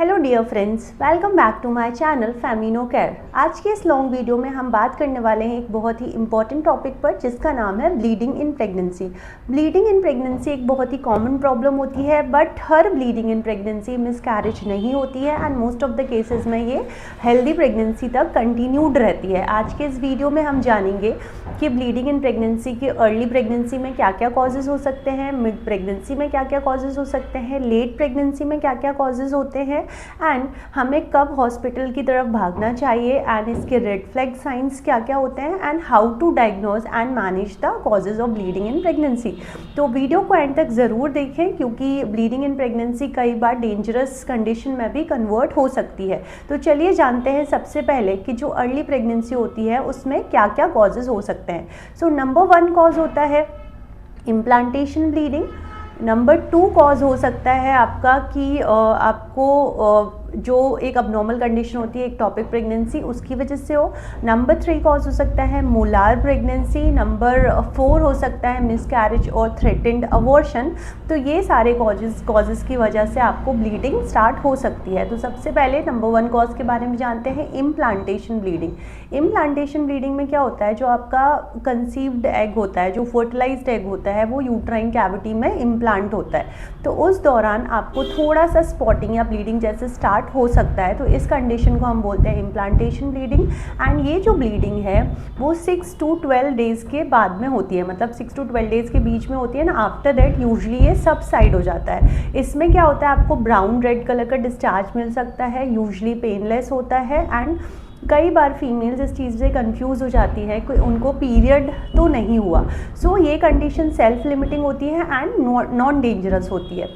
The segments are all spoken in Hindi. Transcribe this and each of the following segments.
Hello dear friends, welcome back to my channel Femino care. आज के इस लॉन्ग वीडियो में हम बात करने वाले हैं एक बहुत ही इंपॉर्टेंट टॉपिक पर जिसका नाम है bleeding in pregnancy. Bleeding in pregnancy एक बहुत ही कॉमन प्रॉब्लम होती है, but her bleeding in pregnancy miscarriage नहीं होती है and most of the cases में ये हेल्दी प्रेगनेंसी तक कंटिन्यूड रहती है। आज के इस वीडियो में हम जानेंगे कि ब्लीडिंग इन प्रेगनेंसी की अर्ली प्रेगनेंसी में क्या क्या कॉजेज़ हो सकते हैं, मिड प्रेगनेंसी में क्या क्या कॉजेज़ हो सकते हैं, लेट प्रेगनेंसी में क्या क्या कॉजेज़ होते हैं एंड हमें कब हॉस्पिटल की तरफ भागना चाहिए एंड इसके रेड फ्लैग साइंस क्या क्या होते हैं and how to diagnose and manage the causes of bleeding in pregnancy. तो वीडियो को एंड तक ज़रूर देखें क्योंकि ब्लीडिंग इन प्रेगनेंसी कई बार डेंजरस कंडीशन में भी कन्वर्ट हो सकती है। तो चलिए जानते हैं सबसे पहले कि जो अर्ली प्रेगनेंसी होती है उसमें क्या क्या कॉजेज हो सकते हैं। सो नंबर 1 कॉज होता है इम्प्लांटेशन ब्लीडिंग। नंबर 2 कॉज हो सकता है आपका कि आपको जो एक अबनॉर्मल कंडीशन होती है एक्टोपिक प्रेगनेंसी उसकी वजह से हो। नंबर 3 कॉज हो सकता है मोलार प्रेगनेंसी। नंबर 4 हो सकता है मिसकैरेज और थ्रेटेंड अबॉर्शन। तो ये सारे कॉजेज़ की वजह से आपको ब्लीडिंग स्टार्ट हो सकती है। तो सबसे पहले नंबर 1 कॉज के बारे में जानते हैं, इम्प्लांटेशन ब्लीडिंग। इम्प्लांटेशन ब्लीडिंग में क्या होता है, जो आपका कंसीव्ड एग होता है, जो फर्टिलाइज्ड एग होता है, वो यूट्राइन कैविटी में इम्प्लांट होता है। तो उस दौरान आपको थोड़ा सा स्पॉटिंग या ब्लीडिंग जैसे स्टार्ट हो सकता है। तो इस कंडीशन को हम बोलते हैं इम्प्लांटेशन ब्लीडिंग। एंड ये जो ब्लीडिंग है वो 6 to 12 डेज़ के बाद में होती है, मतलब 6 to 12 डेज़ के बीच में होती है ना। आफ्टर दैट यूजली ये सबसाइड हो जाता है। इसमें क्या होता है, आपको ब्राउन रेड कलर का डिस्चार्ज मिल सकता है, यूजली पेनलेस होता है एंड कई बार फीमेल्स इस चीज़ से कंफ्यूज हो जाती है कि उनको पीरियड तो नहीं हुआ। सो ये कंडीशन सेल्फ लिमिटिंग होती है एंड नॉन डेंजरस होती है।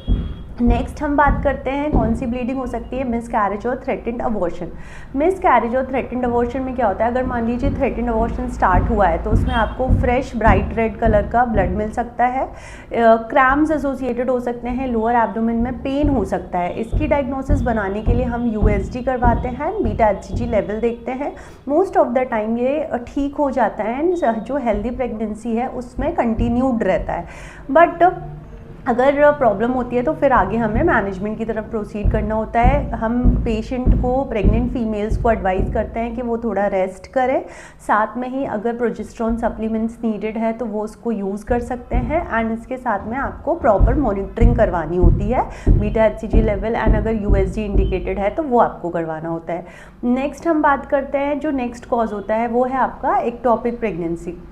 नेक्स्ट हम बात करते हैं कौन सी ब्लीडिंग हो सकती है, मिसकैरेज और थ्रेटेंड अबॉर्शन। मिसकैरेज और थ्रेटेंड अबॉर्शन में क्या होता है, अगर मान लीजिए थ्रेटेंड अबॉर्शन स्टार्ट हुआ है तो उसमें आपको फ्रेश ब्राइट रेड कलर का ब्लड मिल सकता है, क्रैम्स एसोसिएटेड हो सकते हैं, लोअर एब्डोमेन में पेन हो सकता है। इसकी डायग्नोसिस बनाने के लिए हम यूएसजी करवाते हैं, बीटा एचसीजी लेवल देखते हैं। मोस्ट ऑफ द टाइम ये ठीक हो जाता है एंड जो हेल्दी प्रेगनेंसी है उसमें कंटिन्यूड रहता है। बट अगर प्रॉब्लम होती है तो फिर आगे हमें मैनेजमेंट की तरफ प्रोसीड करना होता है। हम पेशेंट को, प्रेग्नेंट फीमेल्स को एडवाइस करते हैं कि वो थोड़ा रेस्ट करें, साथ में ही अगर प्रोजेस्टेरोन सप्लीमेंट्स नीडेड है तो वो उसको यूज़ कर सकते हैं एंड इसके साथ में आपको प्रॉपर मॉनिटरिंग करवानी होती है, बीटा एचसीजी लेवल एंड अगर यूएसजी इंडिकेटेड है तो वो आपको करवाना होता है। नेक्स्ट हम बात करते हैं, जो नेक्स्ट कॉज होता है वो है आपका ectopic pregnancy.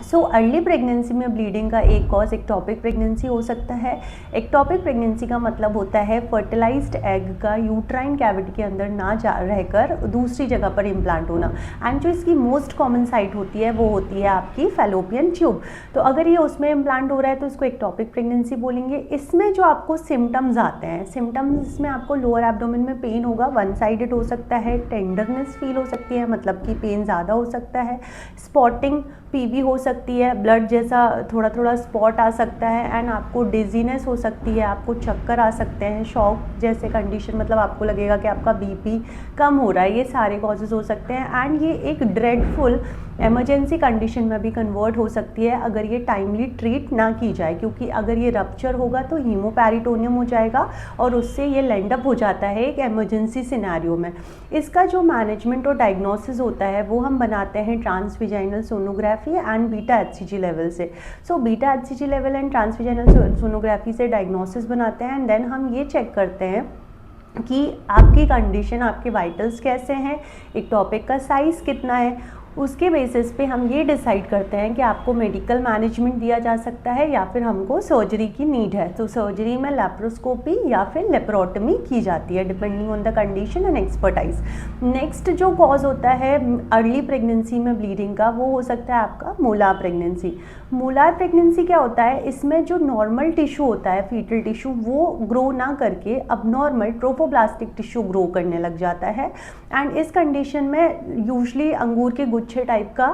So early pregnancy में ब्लीडिंग का एक कॉज एक्टोपिक प्रेगनेंसी हो सकता है। एक्टोपिक प्रेगनेंसी का मतलब होता है फर्टिलाइज्ड एग का यूट्राइन कैविटी के अंदर ना जा रहकर दूसरी जगह पर इम्प्लांट होना। एंड जो इसकी मोस्ट कॉमन साइट होती है वो होती है आपकी फैलोपियन ट्यूब। तो अगर ये उसमें इम्प्लांट हो रहा है तो इसको एक्टोपिक प्रेगनेंसी बोलेंगे। इसमें जो आपको सिम्टम्स आते हैं, सिम्टम्स में आपको लोअर एब्डोमेन में पेन होगा, वन साइडेड हो सकता है, टेंडरनेस फील हो सकती है, मतलब कि पेन ज़्यादा हो सकता है, स्पॉटिंग पीबी हो सकती है, ब्लड जैसा थोड़ा थोड़ा स्पॉट आ सकता है एंड आपको डिजीनेस हो सकती है, आपको चक्कर आ सकते हैं, शॉक जैसे कंडीशन, मतलब आपको लगेगा कि आपका बीपी कम हो रहा है। ये सारे कॉजेज़ हो सकते हैं एंड ये एक ड्रेडफुल इमरजेंसी कंडीशन में भी कन्वर्ट हो सकती है अगर ये टाइमली ट्रीट ना की जाए, क्योंकि अगर ये रप्चर होगा तो हीमोपेरिटोनियम हो जाएगा और उससे ये लैंड अप हो जाता है एक इमरजेंसी सिनेरियो में। इसका जो मैनेजमेंट और डायग्नोसिस होता है वो हम बनाते हैं transvaginal sonography and beta HCG level से। So beta HCG level and transvaginal sonography से डायग्नोसिस बनाते हैं एंड देन हम ये चेक करते हैं कि आपकी कंडीशन, आपके वाइटल्स कैसे हैं, एक्टोपिक का साइज़ कितना है। उसके बेसिस पे हम ये डिसाइड करते हैं कि आपको मेडिकल मैनेजमेंट दिया जा सकता है या फिर हमको सर्जरी की नीड है। तो सर्जरी में लैप्रोस्कोपी या फिर लेप्रोटमी की जाती है depending on the condition and expertise. Next जो कॉज होता है अर्ली प्रेगनेंसी में ब्लीडिंग का वो हो सकता है आपका मोलार प्रेगनेंसी। मोलार प्रेगनेंसी क्या होता है, इसमें जो नॉर्मल टिश्यू होता है, फीटल टिश्यू, वो ग्रो ना करके अबनॉर्मल ट्रोफोब्लास्टिक टिश्यू ग्रो करने लग जाता है एंड इस कंडीशन में यूजली अंगूर के गुच्छे टाइप का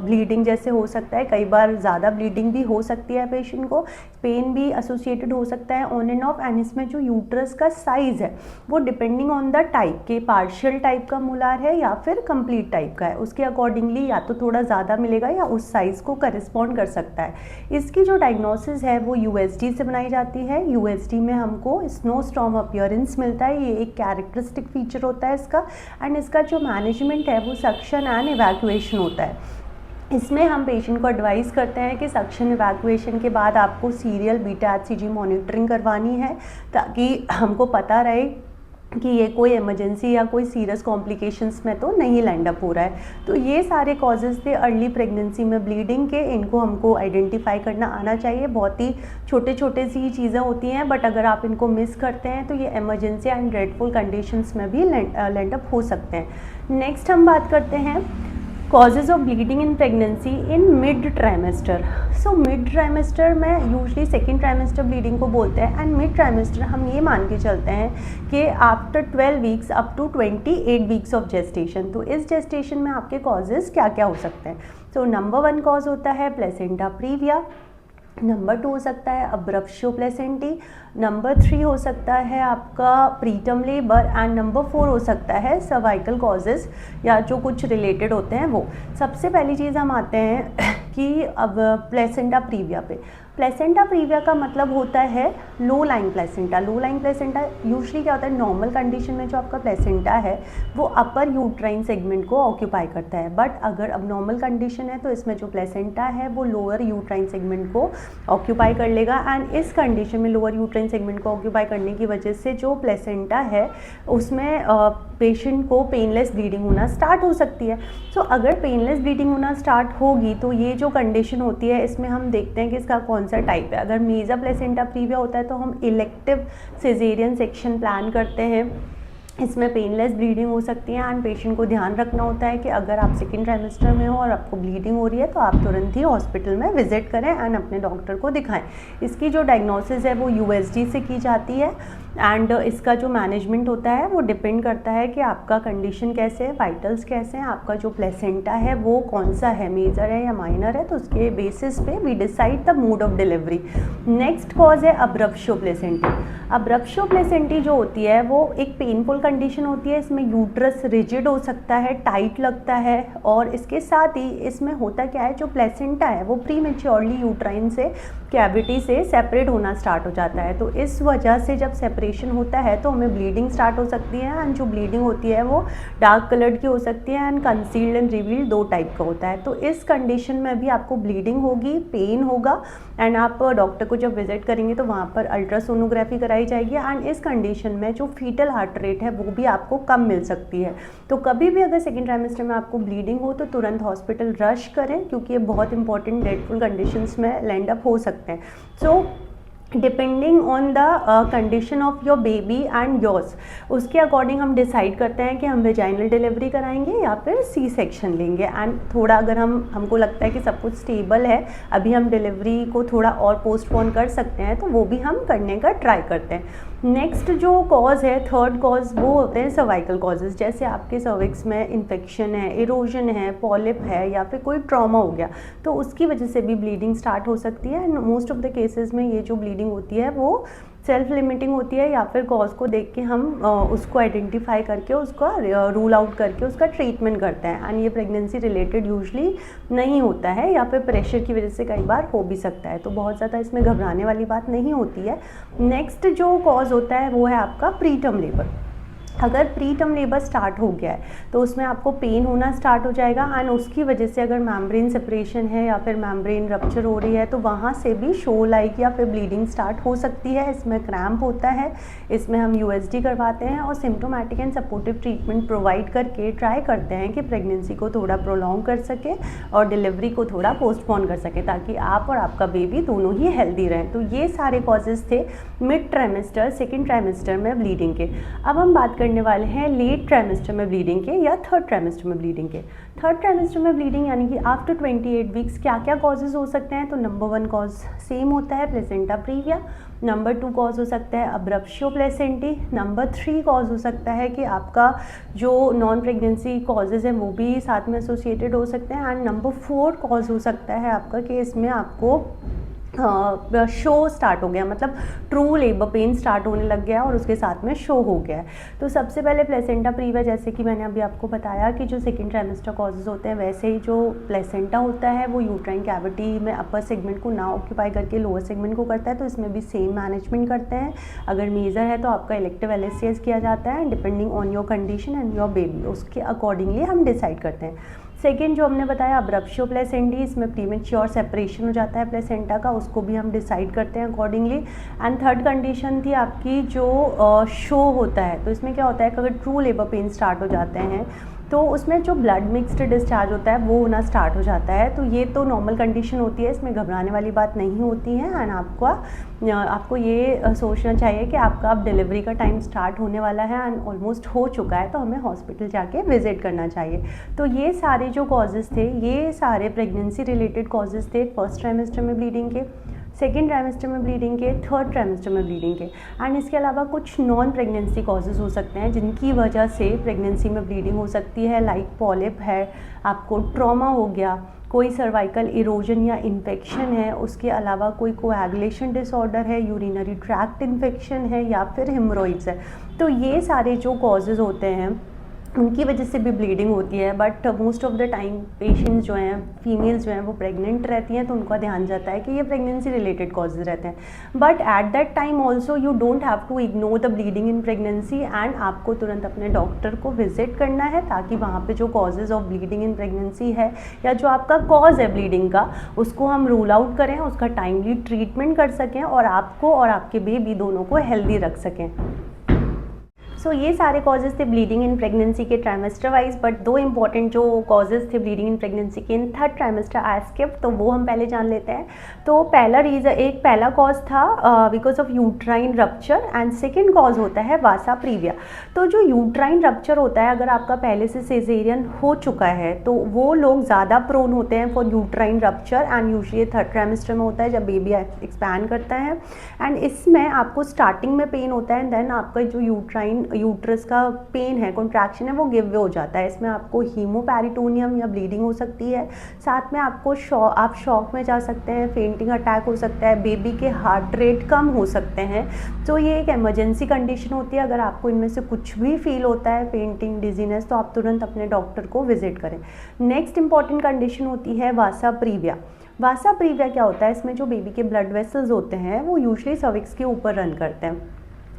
ब्लीडिंग जैसे हो सकता है, कई बार ज़्यादा ब्लीडिंग भी हो सकती है पेशेंट को, पेन भी एसोसिएटेड हो सकता है ऑन एंड ऑफ, एंड इसमें जो यूट्रस का साइज़ है वो डिपेंडिंग ऑन द टाइप के पार्शियल टाइप का मोलार है या फिर कंप्लीट टाइप का है, उसके अकॉर्डिंगली या तो थोड़ा ज़्यादा मिलेगा या उस साइज़ को करस्पॉन्ड कर सकता है। इसकी जो डायग्नोसिस है वो यूएसडी से बनाई जाती है। यूएसडी में हमको स्नोस्टॉर्म अपीयरेंस मिलता है, ये एक कैरेक्टरिस्टिक फीचर होता है इसका। एंड इसका जो मैनेजमेंट है वो सक्शन एंड इवैक्यूएशन होता है। इसमें हम पेशेंट को एडवाइस करते हैं कि सक्शन इवैक्यूएशन के बाद आपको सीरियल बीटा एचसीजी मॉनिटरिंग करवानी है, ताकि हमको पता रहे कि ये कोई इमरजेंसी या कोई सीरियस कॉम्प्लिकेशंस में तो नहीं लैंड अप हो रहा है। तो ये सारे कॉजेज़ थे अर्ली प्रेगनेंसी में ब्लीडिंग के, इनको हमको आइडेंटिफाई करना आना चाहिए। बहुत ही छोटे छोटे सी चीज़ें होती हैं, बट अगर आप इनको मिस करते हैं तो ये इमरजेंसी एंड ड्रेडफुल कंडीशंस में भी लैंड अप हो सकते हैं। नेक्स्ट हम बात करते हैं causes of bleeding in pregnancy in mid trimester. So mid trimester में यूजली सेकेंड ट्राइमेस्टर ब्लीडिंग को बोलते हैं, एंड मिड ट्राइमेस्टर हम ये मान के चलते हैं कि after 12 weeks up to 28 weeks of gestation. तो इस जेस्टेशन में आपके कॉजेज़ क्या क्या हो सकते हैं? तो नंबर 1 कॉज होता है प्लेसेंटा प्रीविया, नंबर 2 हो सकता है अब्रप्शो प्लेसेंटी, नंबर 3 हो सकता है आपका प्रीटर्म लेबर, एंड नंबर 4 हो सकता है सर्वाइकल कॉजेज़ या जो कुछ रिलेटेड होते हैं वो। सबसे पहली चीज़ हम आते हैं कि अब प्लेसेंटा प्रीविया पे। प्लेसेंटा प्रीविया का मतलब होता है low lying placenta. Low lying placenta usually क्या होता है, नॉर्मल कंडीशन में जो आपका प्लेसेंटा है वो अपर यूट्राइन सेगमेंट को ऑक्यूपाई करता है, बट अगर अब नॉर्मल कंडीशन है तो इसमें जो प्लेसेंटा है वो लोअर यूट्राइन सेगमेंट को ऑक्यूपाई कर लेगा। एंड इस कंडीशन में लोअर यूट्राइन सेगमेंट को ऑक्यूपाई करने की वजह से जो प्लेसेंटा है उसमें पेशेंट को पेनलेस ब्लीडिंग होना स्टार्ट हो सकती है। सो अगर पेनलेस ब्लीडिंग होना स्टार्ट होगी तो ये जो कंडीशन होती है इसमें हम देखते हैं कि इसका कौन सा टाइप है। अगर मेजर प्लेसेंटा प्रीविया होता है तो हम इलेक्टिव सिजेरियन सेक्शन प्लान करते हैं, इसमें पेनलेस ब्लीडिंग हो सकती है। एंड पेशेंट को ध्यान रखना होता है कि अगर आप सेकेंड ट्राइमेस्टर में हो और आपको ब्लीडिंग हो रही है तो आप तुरंत ही हॉस्पिटल में विजिट करें एंड अपने डॉक्टर को दिखाएं। इसकी जो डायग्नोसिस है वो यूएसडी से की जाती है, एंड इसका जो मैनेजमेंट होता है वो डिपेंड करता है कि आपका कंडीशन कैसे है, वाइटल्स कैसे हैं, आपका जो प्लेसेंटा है वो कौन सा है, मेजर है या माइनर है, तो उसके बेसिस पे we decide the mode of delivery. Next cause है अब्रप्शो प्लेसेंटी। अब्रप्शो प्लेसेंटी जो होती है वो एक पेनफुल कंडीशन होती है। इसमें यूट्रस रिजिड हो सकता है, टाइट लगता है, और इसके साथ ही इसमें होता क्या है, जो प्लेसेंटा है वो प्रीमेच्योरली यूट्राइन से कैविटी से सेपरेट होना स्टार्ट हो जाता है। तो इस वजह से जब सेपरेशन होता है तो हमें ब्लीडिंग स्टार्ट हो सकती है, एंड जो ब्लीडिंग होती है वो डार्क कलर्ड की हो सकती है and concealed and revealed 2 type का होता है। तो इस कंडीशन में भी आपको ब्लीडिंग होगी, पेन होगा, एंड आप डॉक्टर को जब विजिट करेंगे तो वहाँ पर अल्ट्रासोनोग्राफी कराई जाएगी। एंड इस कंडीशन में जो फीटल हार्ट रेट है वो भी आपको कम मिल सकती है। तो कभी भी अगर सेकेंड ट्राइमेस्टर में आपको ब्लीडिंग हो तो तुरंत हॉस्पिटल रश करें, क्योंकि ये बहुत इंपॉर्टेंट डेडफुल कंडीशंस में लैंड अप हो सकते हैं। So depending on the condition of your baby and yours, उसके अकॉर्डिंग हम डिसाइड करते हैं कि हम वेजाइनल डिलीवरी कराएंगे या फिर सी सेक्शन लेंगे। एंड थोड़ा अगर हमको लगता है कि सब कुछ स्टेबल है, अभी हम डिलीवरी को थोड़ा और पोस्टपोन कर सकते हैं, तो वो भी हम करने का ट्राई करते हैं। नेक्स्ट जो कॉज है, थर्ड कॉज, वो होते हैं सर्वाइकल कॉजेज़। जैसे आपके सर्विक्स में इन्फेक्शन है, इरोजन है, पॉलिप है, या फिर कोई ट्रॉमा हो गया, तो उसकी वजह से भी ब्लीडिंग स्टार्ट हो सकती है। And most of the cases में ये जो ब्लीडिंग होती है वो सेल्फ लिमिटिंग होती है, या फिर कॉज को देख के हम उसको आइडेंटिफाई करके उसका रूल आउट करके उसका ट्रीटमेंट करते हैं। एंड ये प्रेगनेंसी रिलेटेड यूजुअली नहीं होता है, या फिर प्रेशर की वजह से कई बार हो भी सकता है, तो बहुत ज़्यादा इसमें घबराने वाली बात नहीं होती है। नेक्स्ट जो कॉज होता है वो है आपका प्रीटर्म लेबर। अगर प्री टर्म लेबर स्टार्ट हो गया है तो उसमें आपको पेन होना स्टार्ट हो जाएगा, एंड उसकी वजह से अगर मेम्ब्रेन सेपरेशन है या फिर मेम्ब्रेन रप्चर हो रही है तो वहाँ से भी शो लाइक या फिर ब्लीडिंग स्टार्ट हो सकती है। इसमें क्रैम्प होता है, इसमें हम यूएसडी करवाते हैं और symptomatic and supportive treatment provide करके ट्राई करते हैं कि प्रेगनेंसी को थोड़ा प्रोलॉन्ग कर सके और डिलीवरी को थोड़ा पोस्टपोन कर सके, ताकि आप और आपका बेबी दोनों ही हेल्दी रहें। तो ये सारे कॉजेज़ थे मिड ट्राइमेस्टर, सेकेंड ट्राइमेस्टर में ब्लीडिंग के। अब हम बात करने वाले हैं लेट ट्राइमेस्टर में ब्लीडिंग के या थर्ड ट्राइमेस्टर में ब्लीडिंग के। थर्ड ट्राइमेस्टर में ब्लीडिंग यानी कि आफ्टर 28 वीक्स क्या क्या कॉजेज़ हो सकते हैं? तो नंबर 1 कॉज सेम होता है प्लेसेंटा प्रीविया, नंबर 2 कॉज हो सकता है अब्रप्शियो प्लेसेंटी, नंबर 3 कॉज हो सकता है कि आपका जो नॉन प्रेगनेंसी कॉजेज़ हैं वो भी साथ में एसोसिएटेड हो सकते हैं, एंड नंबर 4 कॉज हो सकता है आपका कि इसमें आपको शो स्टार्ट हो गया, मतलब ट्रू लेबर पेन स्टार्ट होने लग गया और उसके साथ में शो हो गया है। तो सबसे पहले प्लेसेंटा प्रीविया, जैसे कि मैंने अभी आपको बताया कि जो सेकेंड ट्राइमेस्टर कॉजेज़ होते हैं, वैसे ही जो प्लेसेंटा होता है वो यूट्राइन कैविटी में अपर सेगमेंट को ना ऑक्यूपाई करके लोअर सेगमेंट को करता है। तो इसमें भी सेम मैनेजमेंट करते हैं। अगर मेजर है तो आपका इलेक्टिव LSCS किया जाता है, depending on your condition and your baby, उसके अकॉर्डिंगली हम डिसाइड करते हैं। सेकेंड जो हमने बताया अब्रप्शियो प्लेसेंटी, इसमें प्रीमेच्योर सेपरेशन हो जाता है प्लेसेंटा का, उसको भी हम डिसाइड करते हैं अकॉर्डिंगली। एंड थर्ड कंडीशन थी आपकी जो शो होता है। तो इसमें क्या होता है कि अगर ट्रू लेबर पेन स्टार्ट हो जाते हैं तो उसमें जो ब्लड मिक्स्ड डिस्चार्ज होता है वो होना स्टार्ट हो जाता है। तो ये तो नॉर्मल कंडीशन होती है, इसमें घबराने वाली बात नहीं होती है। एंड आपको ये सोचना चाहिए कि आपका अब डिलीवरी का टाइम स्टार्ट होने वाला है एंड ऑलमोस्ट हो चुका है, तो हमें हॉस्पिटल जाके विजिट करना चाहिए। तो ये सारे जो कॉजेज़ थे, ये सारे प्रेगनेंसी रिलेटेड कॉजेज़ थे फर्स्ट ट्राइमेस्टर में ब्लीडिंग के, सेकेंड ट्राइमेस्टर में ब्लीडिंग के, थर्ड ट्राइमेस्टर में ब्लीडिंग के। एंड इसके अलावा कुछ नॉन प्रेगनेंसी कॉजेज़ हो सकते हैं जिनकी वजह से प्रेगनेंसी में ब्लीडिंग हो सकती है, लाइक पॉलिप है, आपको ट्रॉमा हो गया, कोई सर्वाइकल इरोजन या इन्फेक्शन है, उसके अलावा कोई कोएगुलेशन डिसऑर्डर है, यूरिनरी ट्रैक्ट इन्फेक्शन है, या फिर हेमरोइड्स है। तो ये सारे जो कॉजेज़ होते हैं उनकी वजह से भी ब्लीडिंग होती है। But most of the time patients जो हैं, फीमेल्स जो हैं, वो प्रेग्नेंट रहती हैं, तो उनका ध्यान जाता है कि ये प्रेगनेंसी रिलेटेड कॉजेज़ रहते हैं। But at that time also you don't have to ignore the bleeding in pregnancy and आपको तुरंत अपने डॉक्टर को विजिट करना है, ताकि वहाँ पे जो causes of bleeding in pregnancy है या जो आपका कॉज है ब्लीडिंग का, उसको हम रूल आउट करें, उसका टाइमली ट्रीटमेंट कर सकें और आपको और आपके बेबी दोनों को हेल्दी रख सकें। सो ये सारे कॉजेज़ थे ब्लीडिंग इन प्रेगनेंसी के ट्राइमेस्टर वाइज। बट दो इंपॉर्टेंट जो कॉजेज़ थे ब्लीडिंग इन प्रेगनेंसी के in third trimester I skip, तो वो हम पहले जान लेते हैं। तो पहला कॉज था because of uterine rupture and second cause होता है वासा प्रीविया। तो जो यूट्राइन रप्चर होता है, अगर आपका पहले से सिजेरियन हो चुका है तो वो लोग ज़्यादा प्रोन होते हैं for uterine rupture and usually third trimester में होता है जब बेबी एक्सपैंड करता है। एंड इसमें आपको स्टार्टिंग में पेन होता है, देन आपका जो यूट्रस का पेन है, कॉन्ट्रैक्शन है, वो गिव वे हो जाता है। इसमें आपको हीमोपेरिटोनियम या ब्लीडिंग हो सकती है, साथ में आपको आप शॉक में जा सकते हैं, फेंटिंग अटैक हो सकता है, बेबी के हार्ट रेट कम हो सकते हैं। तो ये एक इमरजेंसी कंडीशन होती है। अगर आपको इनमें से कुछ भी फील होता है, फेंटिंग, डिजीनेस, तो आप तुरंत अपने डॉक्टर को विजिट करें। नेक्स्ट इंपॉर्टेंट कंडीशन होती है वासा प्रीविया। वासा प्रीविया क्या होता है, इसमें जो बेबी के ब्लड वेसल्स होते हैं वो यूजुअली सर्विक्स के ऊपर रन करते हैं।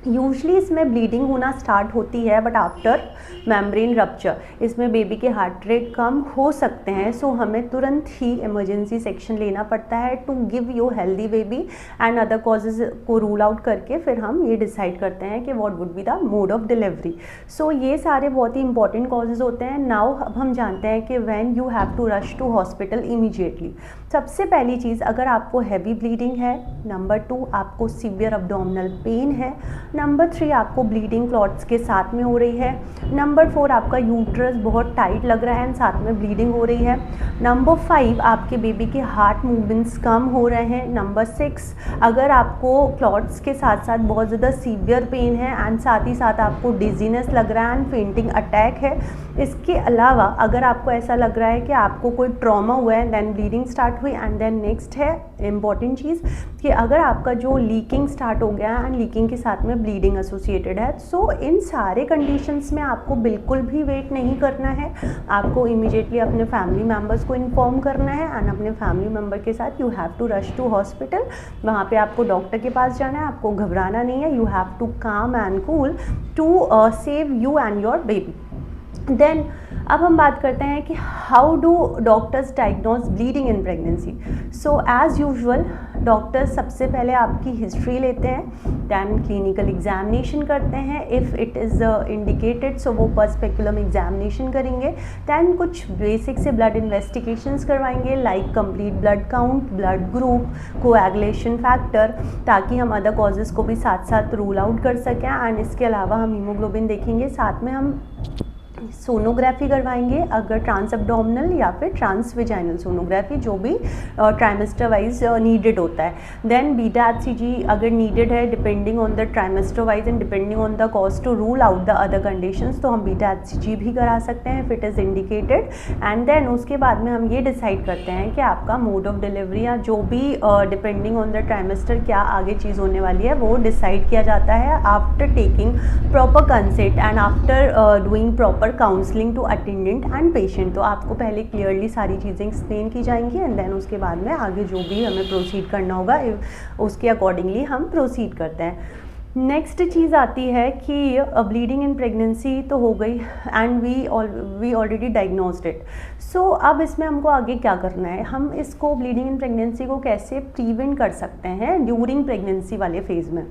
यूजली इसमें ब्लीडिंग होना स्टार्ट होती है बट आफ्टर मेम्ब्रेन रप्चर। इसमें बेबी के हार्ट रेट कम हो सकते हैं, सो हमें तुरंत ही इमरजेंसी सेक्शन लेना पड़ता है to give you healthy baby and other causes को रूल आउट करके फिर हम ये डिसाइड करते हैं कि what would be the mode of delivery. So ये सारे बहुत ही इंपॉर्टेंट कॉजेज़ होते हैं। नाउ अब हम जानते हैं कि when you have to rush to hospital immediately. सबसे पहली चीज़, अगर आपको हैवी ब्लीडिंग है, नंबर 2 आपको सीवियर अब्डोमिनल पेन है, नंबर 3 आपको ब्लीडिंग क्लॉट्स के साथ में हो रही है, नंबर 4 आपका यूट्रस बहुत टाइट लग रहा है एंड साथ में ब्लीडिंग हो रही है, नंबर 5 आपके बेबी के हार्ट मूवमेंट्स कम हो रहे हैं, नंबर 6 अगर आपको क्लॉट्स के साथ साथ बहुत ज़्यादा सीवियर पेन है एंड साथ ही साथ आपको डिजीनेस लग रहा है एंड फेंटिंग अटैक है। इसके अलावा अगर आपको ऐसा लग रहा है कि आपको कोई ट्रॉमा हुआ है, देन ब्लीडिंग स्टार्ट हुई, एंड देन नेक्स्ट है इम्पॉर्टेंट चीज़ कि अगर आपका जो लीकिंग स्टार्ट हो गया एंड लीकिंग के साथ में ब्लीडिंग एसोसिएटेड है, सो इन सारे कंडीशंस में आपको बिल्कुल भी वेट नहीं करना है। आपको इमीडिएटली अपने फैमिली मेम्बर्स को इन्फॉर्म करना है एंड अपने फैमिली मेम्बर के साथ you have to rush to hospital. वहाँ पे आपको डॉक्टर के पास जाना है, आपको घबराना नहीं है, you have to calm and cool to save you and your baby. Then अब हम बात करते हैं कि how do doctors diagnose bleeding in pregnancy. So as usual doctors सबसे पहले आपकी हिस्ट्री लेते हैं, दैन क्लिनिकल एग्जामिनेशन करते हैं, इफ़ इट इज़ इंडिकेटेड सो वो पर्सपेक्युलम एग्जामिनेशन करेंगे, दैन कुछ बेसिक से ब्लड इन्वेस्टिगेशंस करवाएंगे like complete blood count, blood group, coagulation factor, ताकि हम अदर कॉजेज़ को भी साथ साथ रूल आउट कर सकें। एंड इसके अलावा हम हीमोग्लोबिन देखेंगे, साथ में हम सोनोग्राफी करवाएंगे, अगर ट्रांस एब्डोमिनल या फिर ट्रांस वेजाइनल सोनोग्राफी, जो भी ट्राइमेस्टर वाइज नीडेड होता है। देन बीटा HCG अगर नीडेड है depending on the trimester wise and depending on the cause to rule out the other conditions, तो हम बीटा HCG भी करा सकते हैं if it is indicated. And then उसके बाद में हम ये डिसाइड करते हैं कि आपका मोड ऑफ डिलीवरी या जो भी डिपेंडिंग ऑन द ट्राइमेस्टर क्या आगे चीज़ होने वाली है वो डिसाइड किया जाता है after taking proper consent and after doing proper counselling to attendant and patient. तो आपको पहले क्लियरली सारी चीज़ें एक्सप्लेन की जाएंगी एंड देन उसके बाद में आगे जो भी हमें प्रोसीड करना होगा उसके अकॉर्डिंगली हम प्रोसीड करते हैं। नेक्स्ट चीज़ आती है कि ब्लीडिंग इन प्रेगनेंसी तो हो गई and we already diagnosed it. So अब इसमें हमको आगे क्या करना है, हम इसको ब्लीडिंग इन प्रेगनेंसी को कैसे प्रिवेंट कर सकते हैं ड्यूरिंग प्रेगनेंसी वाले फेज़ में।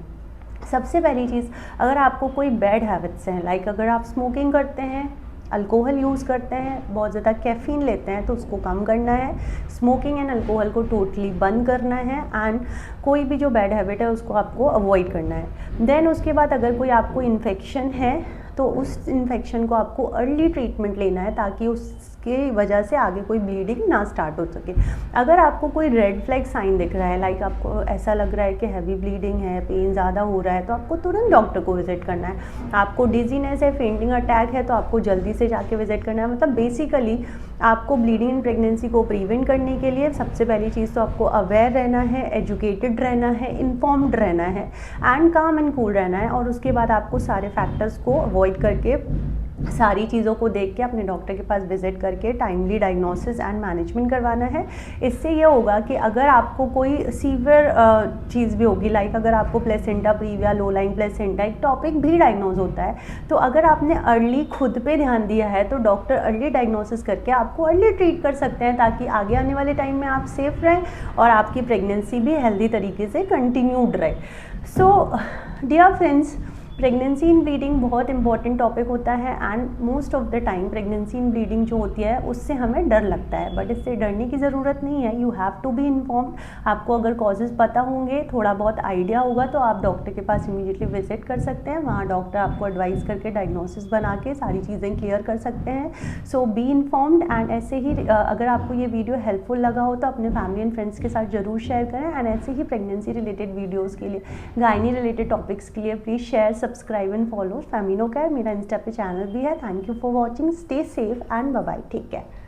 सबसे पहली चीज़, अगर आपको कोई बैड हैबिट्स हैं, लाइक अगर आप स्मोकिंग करते हैं, अल्कोहल यूज़ करते हैं, बहुत ज़्यादा कैफ़ीन लेते हैं, तो उसको कम करना है। स्मोकिंग एंड अल्कोहल को टोटली बंद करना है एंड कोई भी जो बैड हैबिट है उसको आपको अवॉइड करना है। देन उसके बाद अगर कोई आपको इन्फेक्शन है तो उस इन्फेक्शन को आपको अर्ली ट्रीटमेंट लेना है ताकि उसके वजह से आगे कोई ब्लीडिंग ना स्टार्ट हो सके। अगर आपको कोई रेड फ्लैग साइन दिख रहा है, लाइक आपको ऐसा लग रहा है कि हैवी ब्लीडिंग है, पेन ज़्यादा हो रहा है, तो आपको तुरंत डॉक्टर को विजिट करना है। आपको डिजीनेस है, फेंटिंग अटैक है, तो आपको जल्दी से जाके विजिट करना है। मतलब बेसिकली आपको ब्लीडिंग इन प्रेगनेंसी को प्रिवेंट करने के लिए सबसे पहली चीज़ तो आपको अवेयर रहना है, एजुकेटेड रहना है, इन्फॉर्म्ड रहना है एंड काम एंड कूल रहना है। और उसके बाद आपको सारे फैक्टर्स को अवॉइड करके सारी चीज़ों को देख के अपने डॉक्टर के पास विजिट करके टाइमली डायग्नोसिस एंड मैनेजमेंट करवाना है। इससे ये होगा कि अगर आपको कोई सीवियर चीज़ भी होगी, लाइक अगर आपको placenta previa, low lying placenta एक टॉपिक भी डायग्नोज होता है, तो अगर आपने अर्ली खुद पे ध्यान दिया है तो डॉक्टर अर्ली डायग्नोसिस करके आपको अर्ली ट्रीट कर सकते हैं ताकि आगे आने वाले टाइम में आप सेफ रहें और आपकी प्रेगनेंसी भी हेल्दी तरीके से कंटिन्यूड रहे। सो डियर फ्रेंड्स, प्रेगनेंसी इन ब्लीडिंग बहुत इंपॉर्टेंट टॉपिक होता है and most of the time pregnancy in bleeding जो होती है उससे हमें डर लगता है, बट इससे डरने की ज़रूरत नहीं है। You have to be informed. आपको अगर कॉजेज़ पता होंगे, थोड़ा बहुत आइडिया होगा, तो आप डॉक्टर के पास इमीडिएटली विजिट कर सकते हैं। वहाँ डॉक्टर आपको एडवाइस करके डायग्नोसिस बना के सारी चीज़ें क्लियर कर सकते हैं। सो बी इन्फॉर्म्ड एंड ऐसे ही अगर आपको ये वीडियो हेल्पफुल लगा हो तो अपने फैमिली एंड फ्रेंड्स के साथ ज़रूर शेयर करें एंड ऐसे ही प्रेगनेंसी रिलेटेड वीडियोज़ के लिए, गायनी रिलेटेड टॉपिक्स के लिए please share, subscribe and follow Femino care. मेरा इंस्टा पे चैनल भी है। Thank you for watching, stay safe and bye bye, take care.